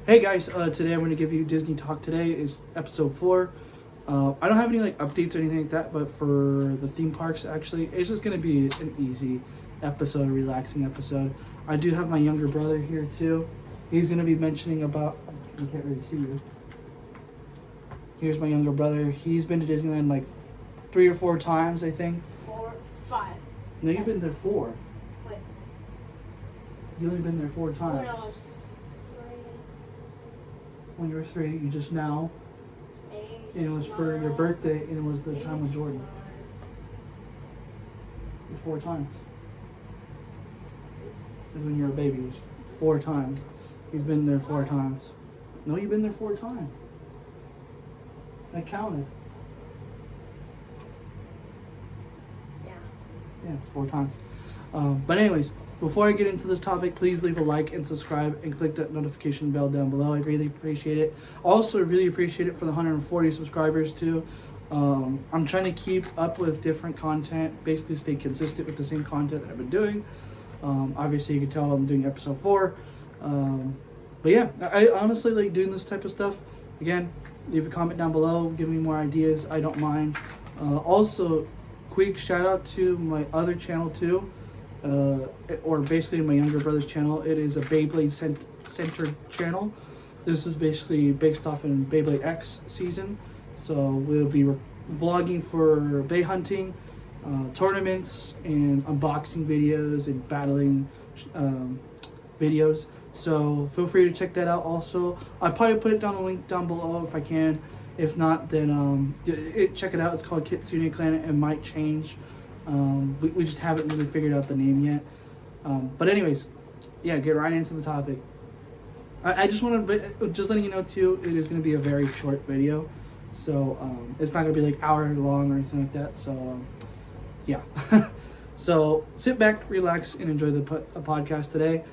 Hey guys, today I'm going to give you Disney Talk. Today is episode 4. I don't have any like updates or anything like that, but for the theme parks, actually, it's just going to be an easy episode, a relaxing episode. I do have my younger brother here too. He's going to be mentioning about. You can't really see you. Here's my younger brother. He's been to Disneyland like 3 or 4 times, I think. 4, 5. No, you've been there 4. Wait. You've only been there 4 When times. I was 3, When you were 3, you just now. 8, And it was for your birthday, and it was the time with Jordan. 4 times. It was when you were a baby. It was 4 times. He's been there 4 times. No, you've been there 4 times. I counted. Yeah. Yeah, 4 times. But anyways, before I get into this topic, please leave a like and subscribe and click that notification bell down below. I really appreciate it. Also, really appreciate it for the 140 subscribers too. I'm trying to keep up with different content, basically stay consistent with the same content that I've been doing. Obviously, you can tell I'm doing episode 4. But yeah, I honestly like doing this type of stuff. Again, leave a comment down below, give me more ideas. I don't mind. Also, quick shout out to my other channel too, or basically my younger brother's channel. It is a Beyblade centered channel. This is basically based off in Beyblade X season. So we'll be vlogging for Bay hunting, tournaments, and unboxing videos and battling videos. So feel free to check that out. Also, I'll probably put it down a link down below if I can. If not, then check it out. It's called Kitsune Clan. It might change. We just haven't really figured out the name yet. But anyways, yeah, get right into the topic. I just want to just letting you know too. It is going to be a very short video, so it's not going to be like hour long or anything like that. So yeah. So sit back, relax, and enjoy the podcast today.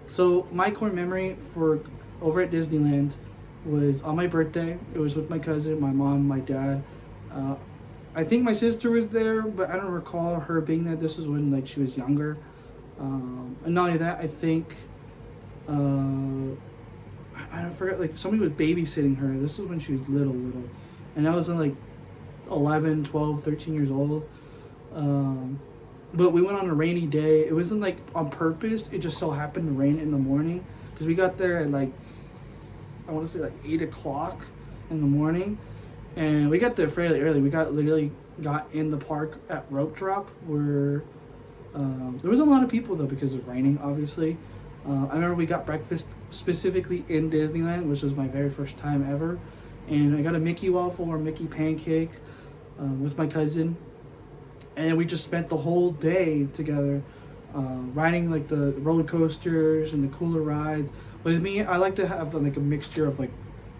So my core memory for over at Disneyland was on my birthday. It was with my cousin, my mom, my dad. I think my sister was there, but I don't recall her being there. This was when like she was younger. And not only that, I think I forgot, like somebody was babysitting her. This was when she was little, and I was in like 11, 12, 13 years old. But we went on a rainy day. It wasn't like on purpose. It just so happened to rain in the morning because we got there at like, I want to say like 8 o'clock in the morning, and we got there fairly early. We literally got in the park at rope drop where there was a lot of people though because of raining, obviously. I remember we got breakfast specifically in Disneyland, which was my very first time ever, and I got a Mickey waffle or Mickey pancake with my cousin. And we just spent the whole day together, riding like the roller coasters and the cooler rides. With me, I like to have like a mixture of like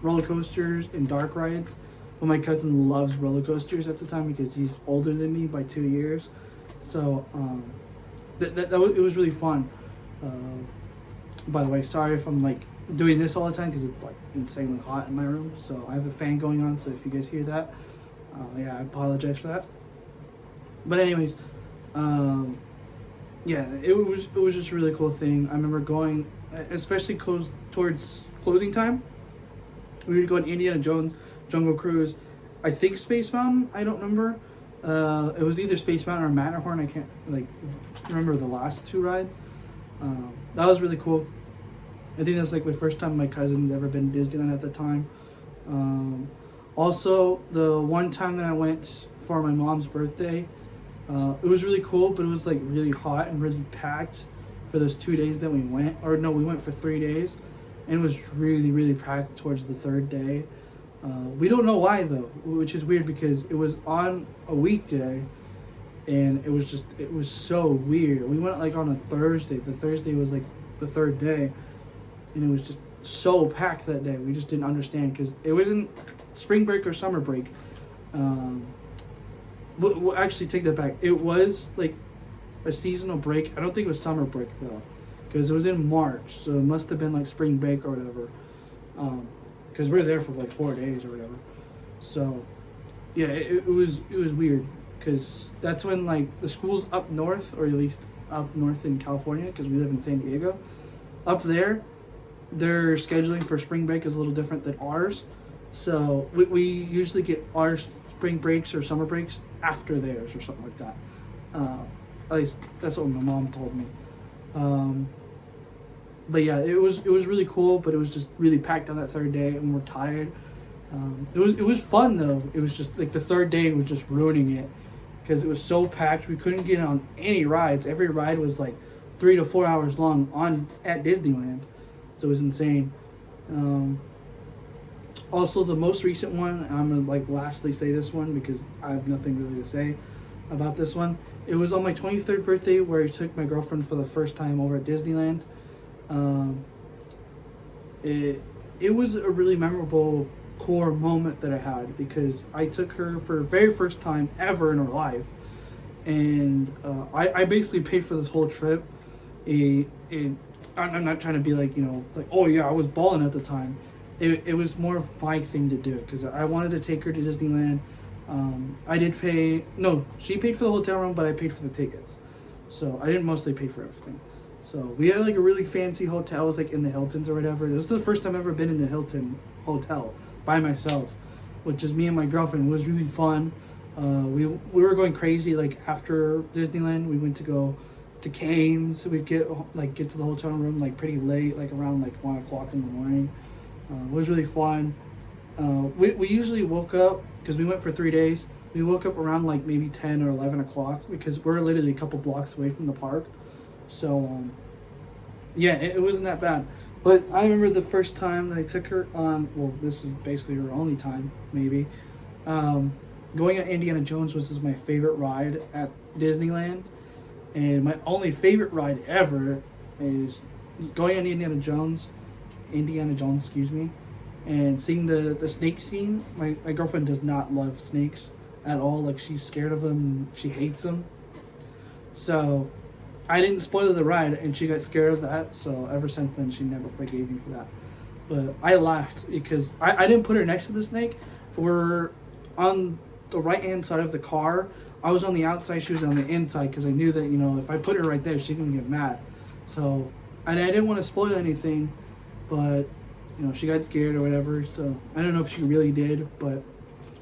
roller coasters and dark rides. But my cousin loves roller coasters at the time because he's older than me by 2 years. So it was really fun. By the way, sorry if I'm like doing this all the time because it's like insanely hot in my room. So I have a fan going on. So if you guys hear that, yeah, I apologize for that. But anyways, yeah, it was just a really cool thing. I remember going, especially towards closing time. We would go on Indiana Jones, Jungle Cruise, I think Space Mountain. I don't remember. It was either Space Mountain or Matterhorn. I can't like remember the last 2 rides. That was really cool. I think that's like my first time my cousin's ever been to Disneyland at the time. Also, the one time that I went for my mom's birthday. It was really cool, but it was like really hot and really packed for those 2 days that we went. Or no, we went for 3 days, and it was really, really packed towards the 3rd day. We don't know why though, which is weird because it was on a weekday, and it was so weird. We went like on a Thursday. The Thursday was like the 3rd day, and it was just so packed that day. We just didn't understand because it wasn't spring break or summer break. We'll actually take that back. It was like a seasonal break. I don't think it was summer break though, because it was in March, so it must have been like spring break or whatever. Because we were there for like 4 days or whatever. So yeah, it was weird because that's when like the schools up north, or at least up north in California, because we live in San Diego. Up there, their scheduling for spring break is a little different than ours. So we usually get our spring breaks or summer breaks after theirs or something like that. At least that's what my mom told me. But yeah, it was really cool, but it was just really packed on that third day, and we're tired. It was fun though. It was just like the third day was just ruining it because it was so packed. We couldn't get on any rides. Every ride was like 3 to 4 hours long at Disneyland, so it was insane. Also, the most recent one, I'm gonna like lastly say this one because I have nothing really to say about this one. It was on my 23rd birthday where I took my girlfriend for the first time over at Disneyland. It was a really memorable core moment that I had because I took her for the very first time ever in her life, and I basically paid for this whole trip. I'm not trying to be like, like, oh yeah, I was balling at the time. It was more of my thing to do because I wanted to take her to Disneyland. I did pay, no, she paid for the hotel room, but I paid for the tickets. So I didn't mostly pay for everything. So we had like a really fancy hotel, it was like in the Hiltons or whatever. This is the first time I've ever been in a Hilton hotel by myself, with just me and my girlfriend. It was really fun. We were going crazy. Like after Disneyland, we went to go to Cane's. We'd get to the hotel room like pretty late, like around like 1 o'clock in the morning. It was really fun. We usually woke up because we went for 3 days. We woke up around like maybe 10 or 11 o'clock because we're literally a couple blocks away from the park. So yeah, it wasn't that bad. But I remember the first time that I took her on, well, this is basically her only time, maybe. Going on Indiana Jones was just my favorite ride at Disneyland. And my only favorite ride ever is going on Indiana Jones, excuse me, and seeing the snake scene. My girlfriend does not love snakes at all. Like, she's scared of them. She hates them. So I didn't spoil the ride, and she got scared of that. So ever since then, she never forgave me for that. But I laughed because I didn't put her next to the snake. We're on the right-hand side of the car. I was on the outside, she was on the inside, because I knew that, if I put her right there, she can get mad. So, and I didn't want to spoil anything, but, she got scared or whatever. So I don't know if she really did, but,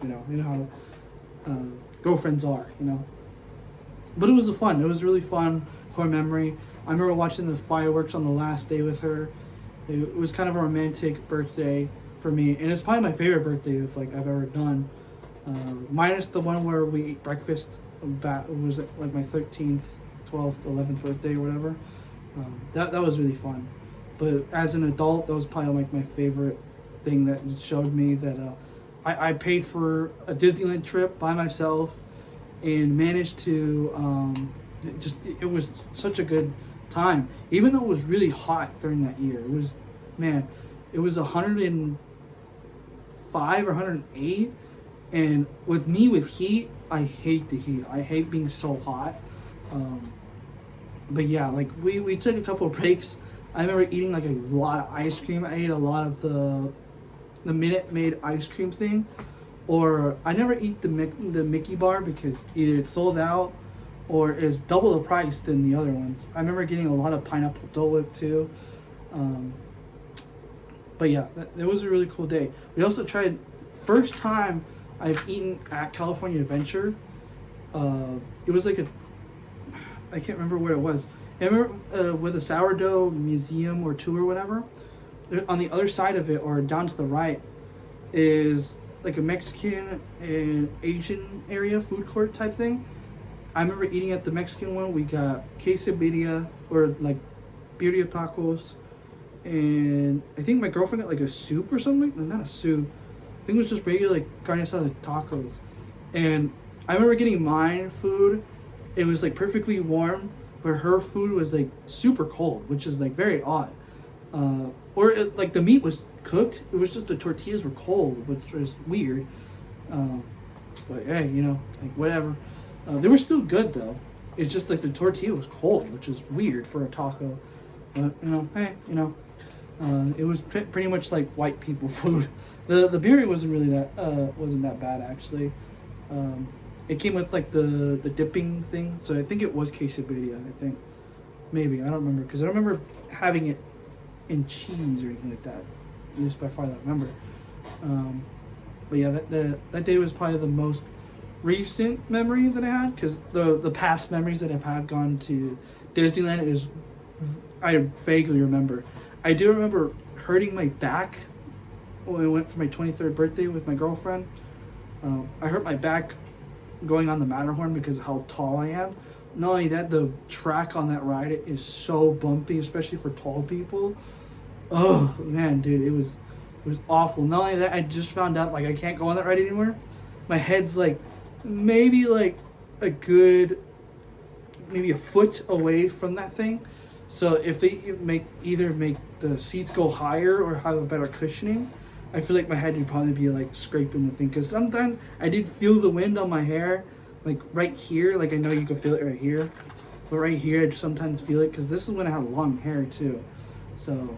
you know how girlfriends are, But it was it was really fun, core memory. I remember watching the fireworks on the last day with her. It was kind of a romantic birthday for me, and it's probably my favorite birthday I've ever done. Minus the one where we ate breakfast. It was like my 13th, 12th, 11th birthday or whatever. That was really fun. But as an adult, that was probably like my favorite thing that showed me that I paid for a Disneyland trip by myself and managed to it was such a good time. Even though it was really hot during that year, it was 105 or 108. And with heat, I hate the heat. I hate being so hot. But yeah, like we took a couple of breaks. I remember eating like a lot of ice cream. I ate a lot of the Minute Maid ice cream thing. Or I never eat the Mickey bar because either it's sold out or it's double the price than the other ones. I remember getting a lot of pineapple Dole Whip too. But yeah, it was a really cool day. We also tried, first time I've eaten at California Adventure. It was like I can't remember where it was. I remember with a sourdough museum or tour or whatever. On the other side of it, or down to the right, is like a Mexican and Asian area food court type thing. I remember eating at the Mexican one. We got quesadilla or like birria tacos, and I think my girlfriend got like a soup or something. No, not a soup. I think it was just regular like carne asada tacos. And I remember getting mine food. It was like perfectly warm, where her food was like super cold, which is like very odd. Like the meat was cooked. It was just the tortillas were cold, which was weird. But hey, like whatever. They were still good though. It's just like the tortilla was cold, which is weird for a taco. But hey, it was pretty much like white people food. The birria wasn't that bad actually. It came with like the dipping thing, so I think it was quesadilla. I think maybe I don't remember because I don't remember having it and cheese or anything like that. Just by far that I remember. But yeah, that day was probably the most recent memory that I had, because the past memories that I've had gone to Disneyland is I vaguely remember. I do remember hurting my back when I went for my 23rd birthday with my girlfriend. I hurt my back going on the Matterhorn because of how tall I am. Not only that, the track on that ride is so bumpy, especially for tall people. Oh man, dude, it was awful. Not only that, I just found out like I can't go on that ride anymore. My head's like maybe like a good maybe a foot away from that thing. So if they either make the seats go higher or have a better cushioning, I feel like my head would probably be like scraping the thing. Because sometimes I did feel the wind on my hair, like right here. Like I know you can feel it right here, but right here I sometimes feel it because this is when I had long hair too. So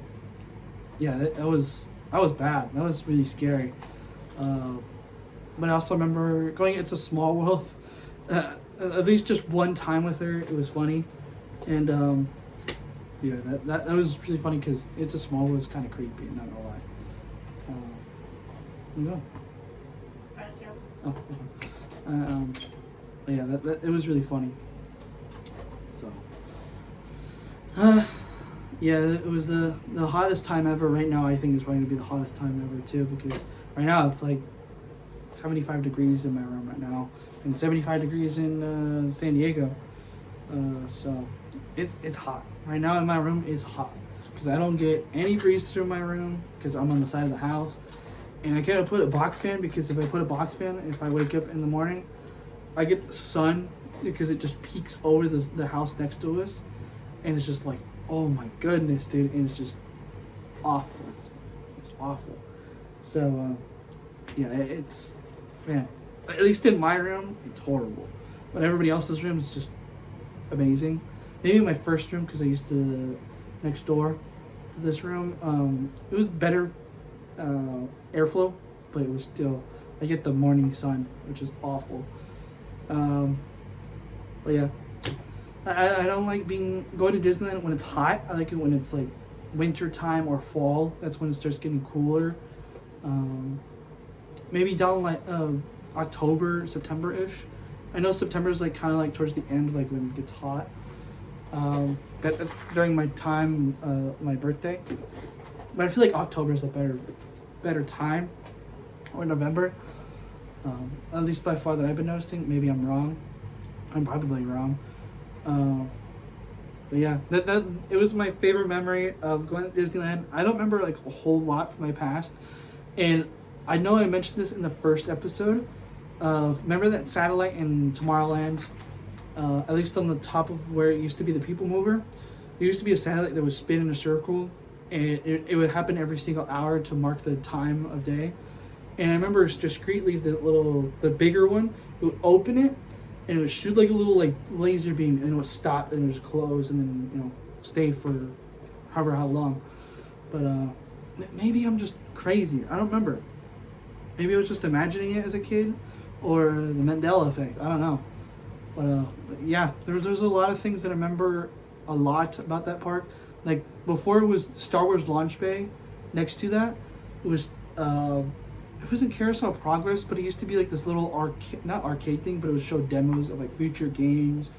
yeah, that was bad. That was really scary. But I also remember going It's a Small World. At least just one time with her, it was funny, and yeah, that was really funny because It's a Small World was kind of creepy. Not gonna lie. No. Oh. But yeah, that it was really funny. So. Yeah, it was the hottest time ever. Right now, I think is going to be the hottest time ever too, because right now it's like 75 degrees in my room right now, and 75 degrees in San Diego. So it's hot right now in my room. It's hot because I don't get any breeze through my room because I'm on the side of the house, and I can't put a box fan because if I put a box fan, if I wake up in the morning, I get sun because it just peeks over the house next to us, and it's just like, oh my goodness, dude, and it's just awful. It's awful. So yeah, it's, man, at least in my room it's horrible, but everybody else's room is just amazing. Maybe my first room, because I used to next door to this room, it was better airflow, but it was still, I get the morning sun, which is awful. But yeah, I don't like going to Disneyland when it's hot. I like it when it's like winter time or fall. That's when it starts getting cooler. Maybe down like October, September-ish. I know September is like kind of like towards the end, like when it gets hot. That's during my time, my birthday. But I feel like October is a better time, or November. At least by far that I've been noticing. Maybe I'm wrong. I'm probably wrong. But yeah, that it was my favorite memory of going to Disneyland. I don't remember like a whole lot from my past, and I know I mentioned this in the first episode. Remember that satellite in Tomorrowland? At least on the top of where it used to be the People Mover, there used to be a satellite that would spin in a circle, and it would happen every single hour to mark the time of day. And I remember discreetly the bigger one, it would open it, and it would shoot like a little like laser beam, and it would stop, and it would just close, and then stay for however how long. But maybe I'm just crazy. I don't remember. Maybe I was just imagining it as a kid, or the Mandela effect. I don't know. But yeah, there's a lot of things that I remember a lot about that park. Like before it was Star Wars Launch Bay, next to that, it was it wasn't Carousel Progress, but it used to be like this little not arcade thing, but it would show demos of like future games